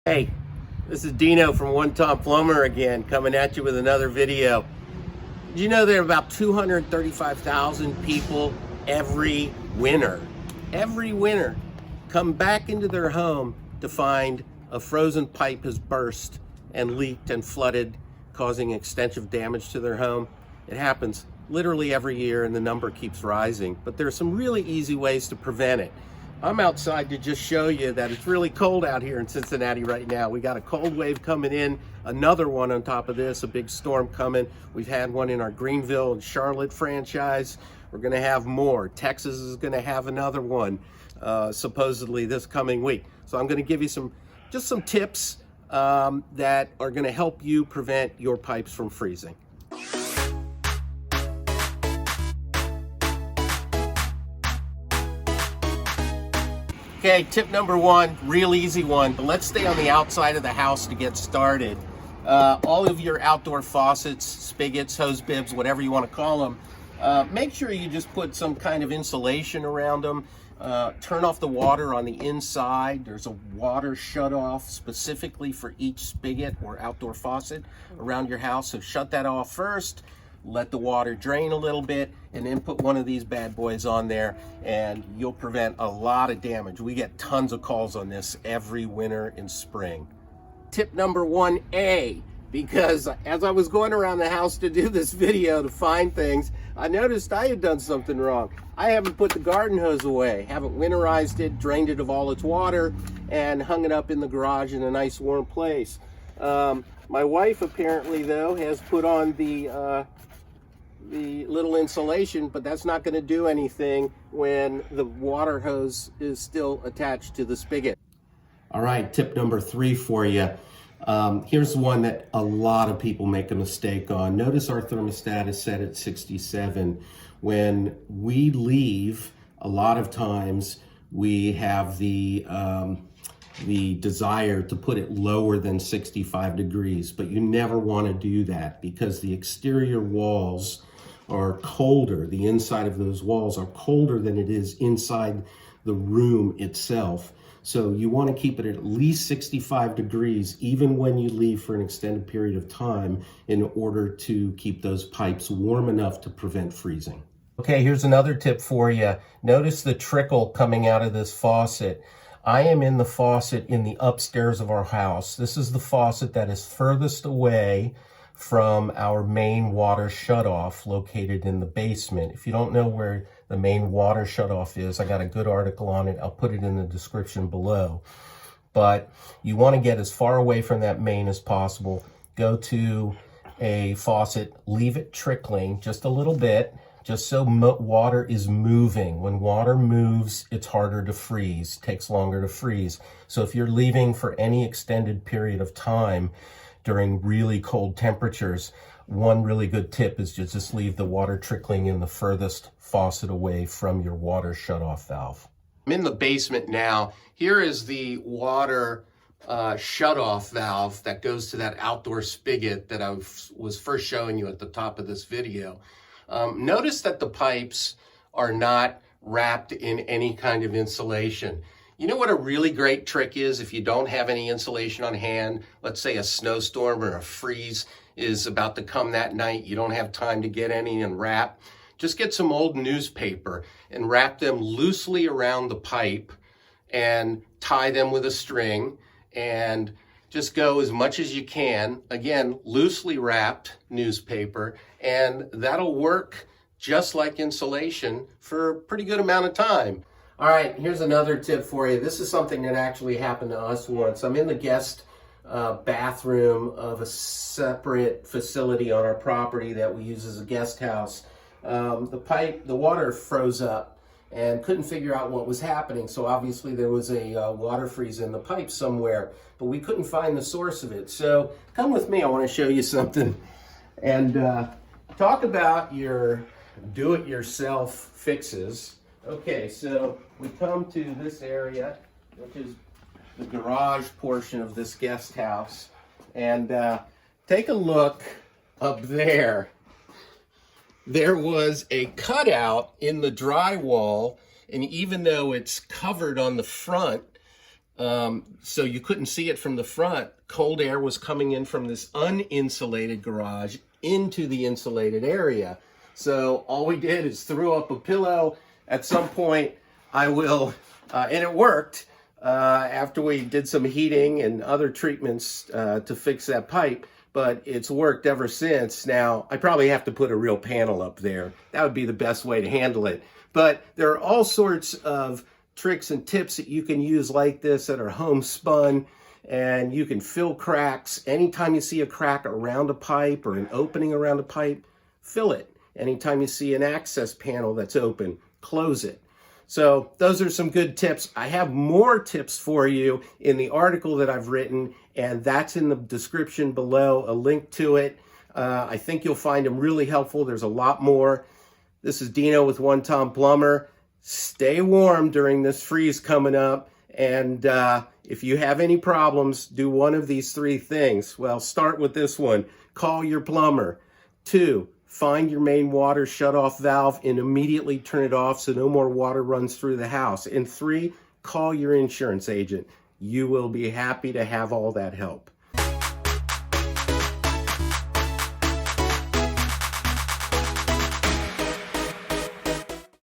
Hey, this is Dino from One Tom Plumber again, coming at you with another video. Did you know there are about 235,000 people every winter come back into their home to find a frozen pipe has burst and leaked and flooded, causing extensive damage to their home? It happens literally every year and the number keeps rising, but there are some really easy ways to prevent it. I'm outside to just show you that it's really cold out here in Cincinnati right now. We got a cold wave coming in, another one on top of this, a big storm coming. We've had one in our Greenville and Charlotte franchise. We're gonna have more. Texas is gonna have another one, supposedly this coming week. So I'm gonna give you some tips that are gonna help you prevent your pipes from freezing. Okay, tip number one, real easy one, but let's stay on the outside of the house to get started. All of your outdoor faucets, spigots, hose bibs, whatever you want to call them, make sure you just put some kind of insulation around them. Turn off the water on the inside. There's a water shut-off specifically for each spigot or outdoor faucet around your house, so shut that off first. Let the water drain a little bit, and then put one of these bad boys on there, and you'll prevent a lot of damage. We get tons of calls on this every winter and spring. Tip number 1A, because as I was going around the house to do this video to find things, I noticed I had done something wrong. I haven't put the garden hose away, haven't winterized it, drained it of all its water, and hung it up in the garage in a nice warm place. My wife apparently, though, has put on the little insulation, but that's not going to do anything when the water hose is still attached to the spigot. All right, tip number 3 for you. Here's one that a lot of people make a mistake on. Notice our thermostat is set at 67. When we leave, a lot of times we have the desire to put it lower than 65 degrees, but you never want to do that because the exterior walls are colder. The inside of those walls are colder than it is inside the room itself. So you want to keep it at least 65 degrees even when you leave for an extended period of time in order to keep those pipes warm enough to prevent freezing. Okay, here's another tip for you. Notice the trickle coming out of this faucet. I am in the faucet in the upstairs of our house. This is the faucet that is furthest away from our main water shutoff located in the basement. If you don't know where the main water shutoff is, I got a good article on it. I'll put it in the description below. But you want to get as far away from that main as possible. Go to a faucet, leave it trickling just a little bit, just so water is moving. When water moves, it's harder to freeze, takes longer to freeze. So if you're leaving for any extended period of time during really cold temperatures, one really good tip is to just leave the water trickling in the furthest faucet away from your water shutoff valve. I'm in the basement now. Here is the water shutoff valve that goes to that outdoor spigot that I was first showing you at the top of this video. Notice that the pipes are not wrapped in any kind of insulation. You know what a really great trick is if you don't have any insulation on hand? Let's say a snowstorm or a freeze is about to come that night. You don't have time to get any and wrap. Just get some old newspaper and wrap them loosely around the pipe and tie them with a string and just go as much as you can. Again, loosely wrapped newspaper, and that'll work just like insulation for a pretty good amount of time. All right, here's another tip for you. This is something that actually happened to us once. I'm in the guest bathroom of a separate facility on our property that we use as a guest house. The water froze up and couldn't figure out what was happening. So obviously there was a water freeze in the pipe somewhere, but we couldn't find the source of it. So come with me, I want to show you something. And talk about your do-it-yourself fixes. Okay, so we come to this area, which is the garage portion of this guest house, and take a look up there. There was a cutout in the drywall, and even though it's covered on the front, so you couldn't see it from the front. Cold air was coming in from this uninsulated garage into the insulated area. So all we did is threw up a pillow. At some point, and it worked after we did some heating and other treatments to fix that pipe, but it's worked ever since. Now, I probably have to put a real panel up there. That would be the best way to handle it. But there are all sorts of tricks and tips that you can use like this that are homespun, and you can fill cracks. Anytime you see a crack around a pipe or an opening around a pipe, fill it. Anytime you see an access panel that's open, close it. So those are some good tips. I have more tips for you in the article that I've written, and that's in the description below, a link to it. I think you'll find them really helpful. There's a lot more. This is Dino with One Tom Plumber. Stay warm during this freeze coming up. And if you have any problems, do one of these three things. Well, start with this one. Call your plumber. 2, find your main water shutoff valve and immediately turn it off so no more water runs through the house. And 3, call your insurance agent. You will be happy to have all that help.